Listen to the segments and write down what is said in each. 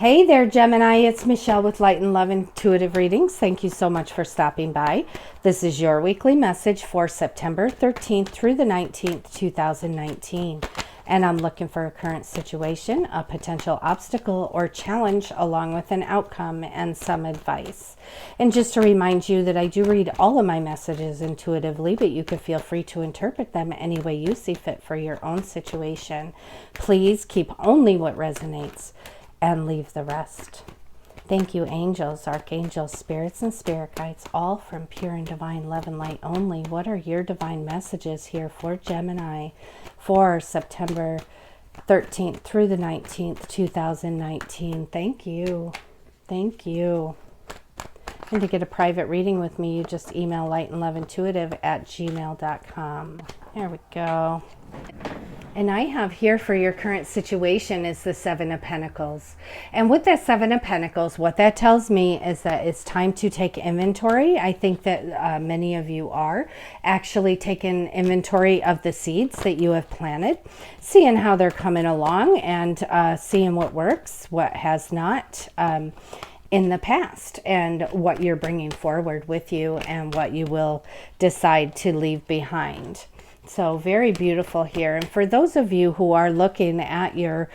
Hey there, Gemini. It's Michelle with Light and Love Intuitive Readings. Thank you so much for stopping by. This is your weekly message for September 13th through the 19th, 2019. And I'm looking for a current situation, a potential obstacle or challenge, along with an outcome and some advice. And just to remind you that I do read all of my messages intuitively, but you can feel free to interpret them any way you see fit for your own situation. Please keep only what resonates and leave the rest. Thank you, angels, archangels, spirits, and spirit guides, all from pure and divine love and light only. What are your divine messages here for Gemini for September 13th through the 19th, 2019? Thank you. Thank you. And to get a private reading with me, you just email lightandloveintuitive@gmail.com. There we go. And I have here for your current situation is the Seven of Pentacles. And with that Seven of Pentacles, what that tells me is that it's time to take inventory. I think that many of you are actually taking inventory of the seeds that you have planted, seeing how they're coming along, and seeing what works, what has not in the past, and what you're bringing forward with you and what you will decide to leave behind. So very beautiful here. And for those of you who are looking at your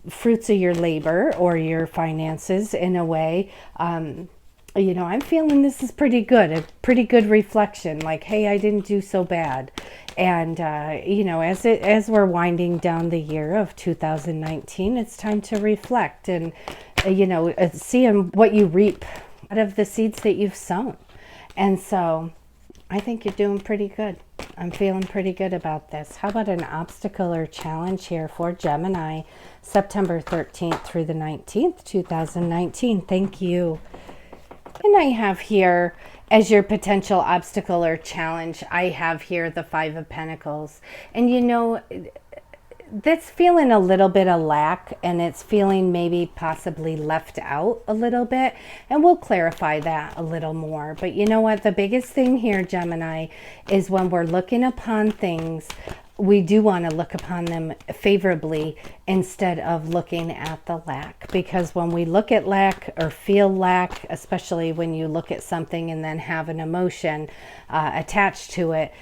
fruits of your labor or your finances in a way, you know, I'm feeling this is pretty good, a pretty good reflection, like, hey, I didn't do so bad. And, you know, as we're winding down the year of 2019, it's time to reflect and, you know, seeing what you reap out of the seeds that you've sown. And so I think you're doing pretty good. I'm feeling pretty good about this. How about an obstacle or challenge here for Gemini, September 13th through the 19th, 2019? Thank you. And I have here, as your potential obstacle or challenge, I have here the Five of Pentacles. And you know, that's feeling a little bit of lack, and it's feeling maybe possibly left out a little bit, and we'll clarify that a little more. But you know what, the biggest thing here, Gemini, is when we're looking upon things, we do want to look upon them favorably instead of looking at the lack. Because when we look at lack or feel lack, especially when you look at something and then have an emotion attached to it,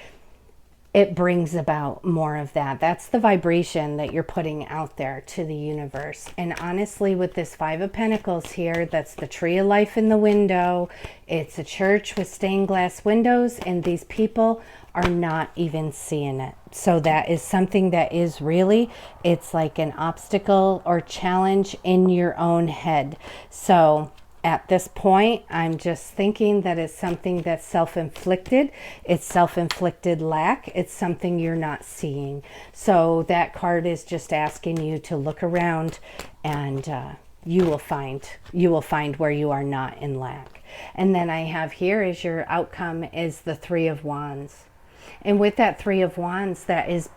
it brings about more of that. That's the vibration that you're putting out there to the universe. And honestly, with this Five of Pentacles here, that's the tree of life in the window. It's a church with stained glass windows, and these people are not even seeing it. So that is something that is really, it's like an obstacle or challenge in your own head. So at this point, I'm just thinking that it's something that's self-inflicted. It's self-inflicted lack. It's something you're not seeing. So that card is just asking you to look around, and you will find where you are not in lack. And then I have here is your outcome is the Three of Wands. And with that Three of Wands, that is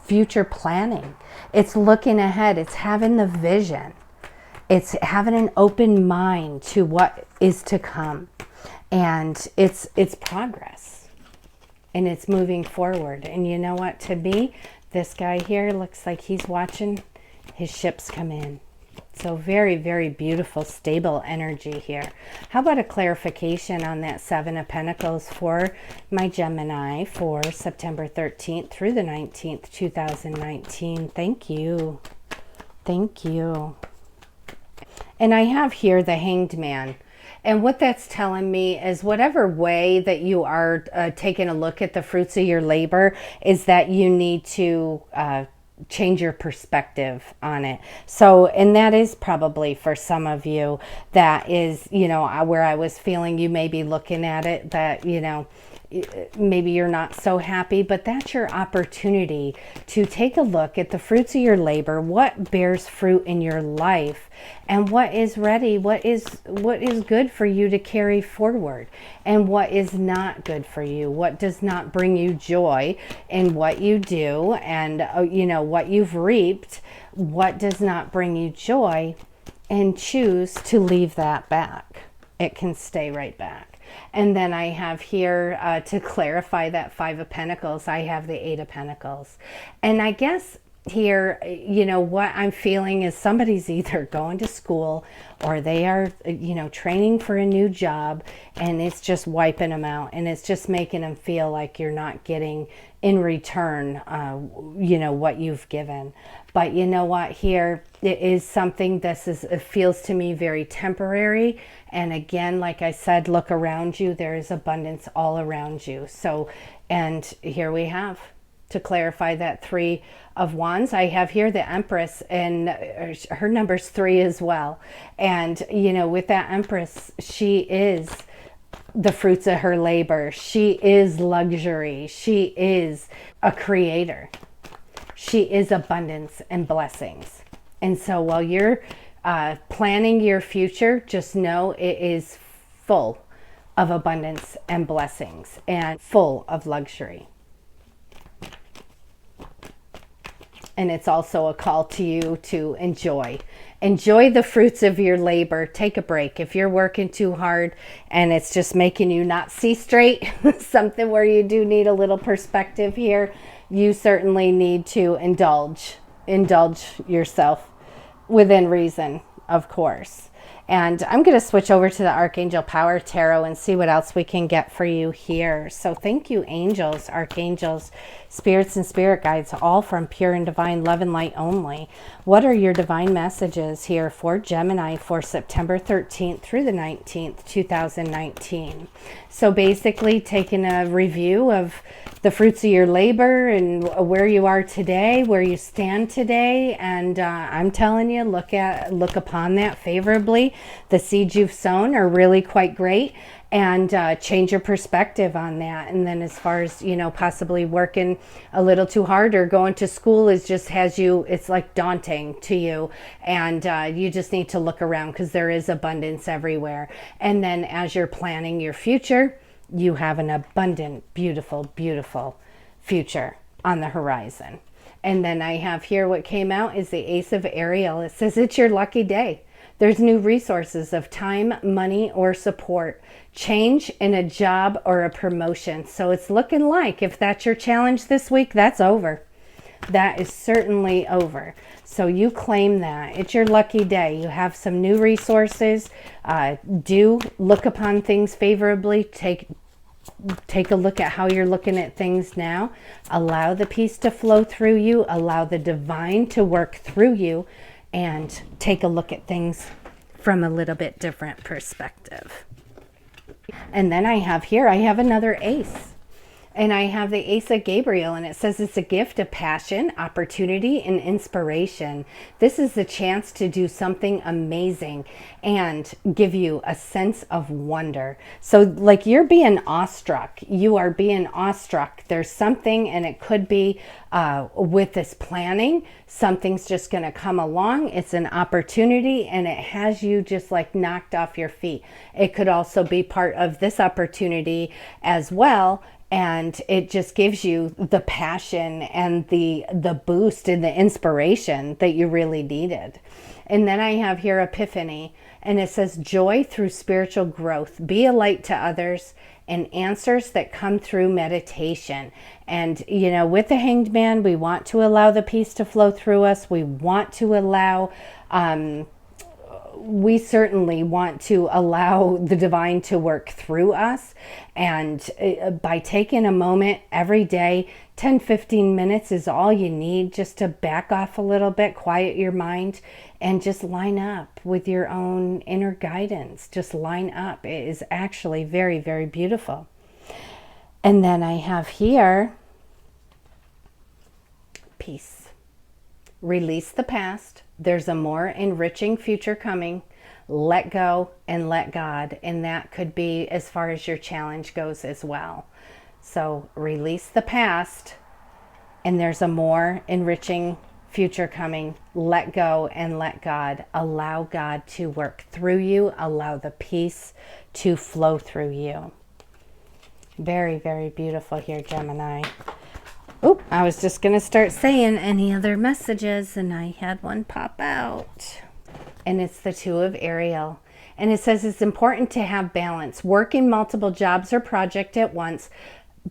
future planning. It's looking ahead. It's having the vision. It's having an open mind to what is to come, and it's progress, and it's moving forward. And you know what, to me, this guy here looks like he's watching his ships come in. So very, very beautiful, stable energy here. How about a clarification on that Seven of Pentacles for my Gemini for September 13th through the 19th, 2019? Thank you. Thank you. And I have here the Hanged Man. And what that's telling me is whatever way that you are taking a look at the fruits of your labor is that you need to change your perspective on it. So, and that is probably for some of you, that is, you know, where I was feeling you may be looking at it, that, you know, maybe you're not so happy, but that's your opportunity to take a look at the fruits of your labor, what bears fruit in your life, and what is ready, what is good for you to carry forward, and what is not good for you, what does not bring you joy in what you do, and you know, what you've reaped, what does not bring you joy, and choose to leave that back. It can stay right back. And then I have here, to clarify that Five of Pentacles, I have the Eight of Pentacles. And I guess here, you know, what I'm feeling is somebody's either going to school or they are, you know, training for a new job, and it's just wiping them out, and it's just making them feel like you're not getting in return, you know, what you've given. But you know what, here it is something, it feels to me very temporary. And again, like I said, look around you, there is abundance all around you. So, and here we have, to clarify that 3 of Wands, I have here the Empress, and her number's 3 as well. And, you know, with that Empress, she is the fruits of her labor. She is luxury. She is a creator. She is abundance and blessings. And so while you're planning your future, just know it is full of abundance and blessings and full of luxury. And it's also a call to you to enjoy the fruits of your labor. Take a break. If you're working too hard and it's just making you not see straight, something where you do need a little perspective here, you certainly need to indulge yourself within reason, of course. And I'm going to switch over to the Archangel Power Tarot and see what else we can get for you here. So thank you, angels, archangels, spirits, and spirit guides, all from pure and divine love and light only. What are your divine messages here for Gemini for September 13th through the 19th, 2019? So basically taking a review of the fruits of your labor and where you are today, where you stand today. And I'm telling you, look upon that favorably. The seeds you've sown are really quite great, and change your perspective on that. And then as far as, you know, possibly working a little too hard or going to school is just has you, it's like daunting to you. And you just need to look around, because there is abundance everywhere. And then as you're planning your future, you have an abundant, beautiful, beautiful future on the horizon. And then I have here what came out is the Ace of Ariel. It says it's your lucky day. There's new resources of time, money, or support, change in a job or a promotion. So it's looking like if that's your challenge this week, that's over. That is certainly over. So you claim that. It's your lucky day. You have some new resources. Do look upon things favorably. Take a look at how you're looking at things now. Allow the peace to flow through you. Allow the divine to work through you. And take a look at things from a little bit different perspective. And then I have another ace. And I have the Ace of Gabriel, and it says it's a gift of passion, opportunity, and inspiration. This is the chance to do something amazing and give you a sense of wonder. So like you're being awestruck. You are being awestruck. There's something, and it could be with this planning, something's just going to come along. It's an opportunity, and it has you just like knocked off your feet. It could also be part of this opportunity as well. And it just gives you the passion and the boost and the inspiration that you really needed. And then I have here Epiphany, and it says joy through spiritual growth. Be a light to others, and answers that come through meditation. And, you know, with the Hanged Man, we want to allow the peace to flow through us. We want to allow... we certainly want to allow the divine to work through us. And by taking a moment every day, 10-15 minutes is all you need just to back off a little bit, quiet your mind, and just line up with your own inner guidance. Just line up. It is actually very, very beautiful. And then I have here peace. Release the past. There's a more enriching future coming. Let go and let God. And that could be as far as your challenge goes as well. So release the past, and there's a more enriching future coming. Let go and let God. Allow God to work through you. Allow the peace to flow through you. Very, very beautiful here, Gemini. Oop, I was just going to start saying any other messages, and I had one pop out. And it's the Two of Ariel. And it says it's important to have balance. Working multiple jobs or projects at once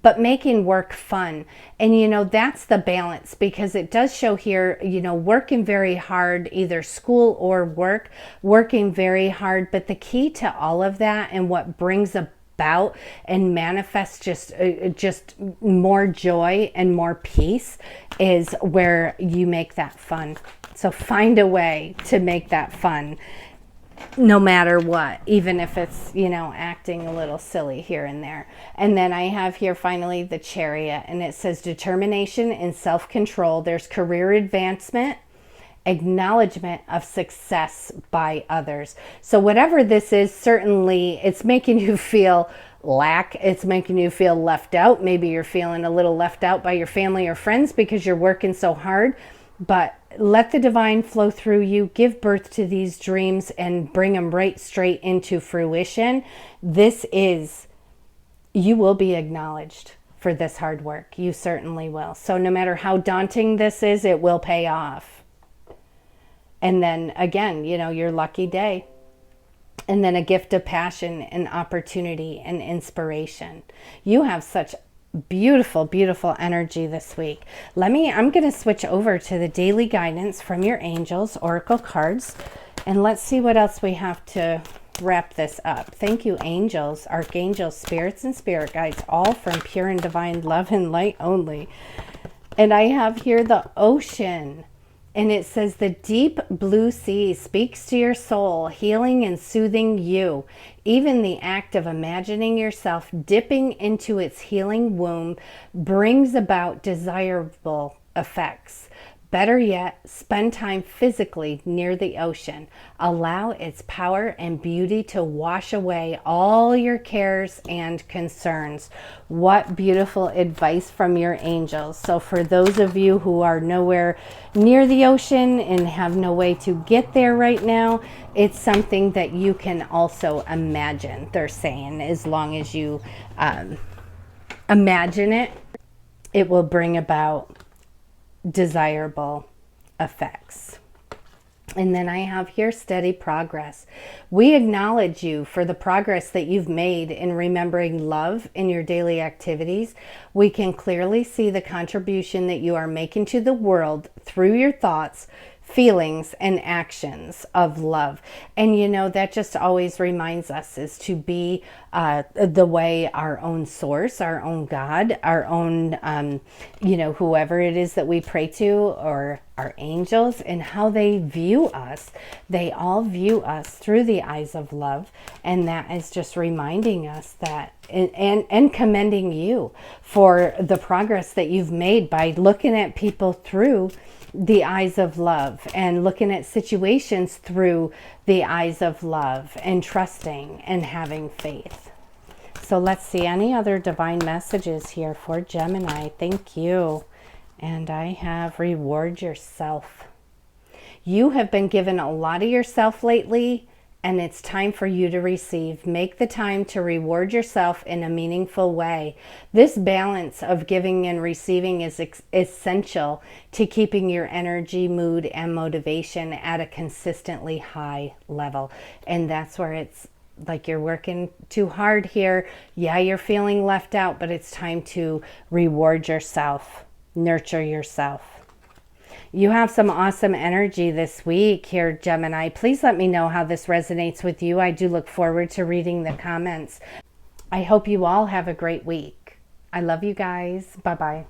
but making work fun. And you know, that's the balance, because it does show here, you know, working very hard, either school or work, working very hard. But the key to all of that, and what brings about and manifests just more joy and more peace, is where you make that fun. So find a way to make that fun, no matter what, even if it's, you know, acting a little silly here and there. And then I have here finally the Chariot, and it says determination and self-control. There's career advancement, acknowledgement of success by others. So whatever this is, certainly it's making you feel lack, it's making you feel left out. Maybe you're feeling a little left out by your family or friends because you're working so hard. But let the divine flow through you, give birth to these dreams, and bring them right straight into fruition. This is, you will be acknowledged for this hard work. You certainly will. So no matter how daunting this is, it will pay off. And then again, you know, your lucky day. And then a gift of passion and opportunity and inspiration. You have such beautiful, beautiful energy this week. I'm going to switch over to the daily guidance from your angels, oracle cards, and let's see what else we have to wrap this up. Thank you, angels, archangels, spirits, and spirit guides, all from pure and divine love and light only. And I have here the ocean. And it says the deep blue sea speaks to your soul, healing and soothing you. Even the act of imagining yourself dipping into its healing womb brings about desirable effects. Better yet, spend time physically near the ocean. Allow its power and beauty to wash away all your cares and concerns. What beautiful advice from your angels. So for those of you who are nowhere near the ocean and have no way to get there right now, it's something that you can also imagine, they're saying. As long as you imagine it, it will bring about desirable effects. And then I have here steady progress. We acknowledge you for the progress that you've made in remembering love in your daily activities. We can clearly see the contribution that you are making to the world through your thoughts, feelings, and actions of love. And you know, that just always reminds us is to be the way our own source, our own God, our own, you know, whoever it is that we pray to, or our angels, and how they view us. They all view us through the eyes of love. And that is just reminding us that, and commending you for the progress that you've made by looking at people through the eyes of love, and looking at situations through the eyes of love, and trusting and having faith. So let's see any other divine messages here for Gemini. Thank you. And I have reward yourself. You have been given a lot of yourself lately, and it's time for you to receive. Make the time to reward yourself in a meaningful way. This balance of giving and receiving is essential to keeping your energy, mood, and motivation at a consistently high level. And that's where it's like you're working too hard here. Yeah, you're feeling left out, but it's time to reward yourself, nurture yourself. You have some awesome energy this week here, Gemini. Please let me know how this resonates with you. I do look forward to reading the comments. I hope you all have a great week. I love you guys. Bye-bye.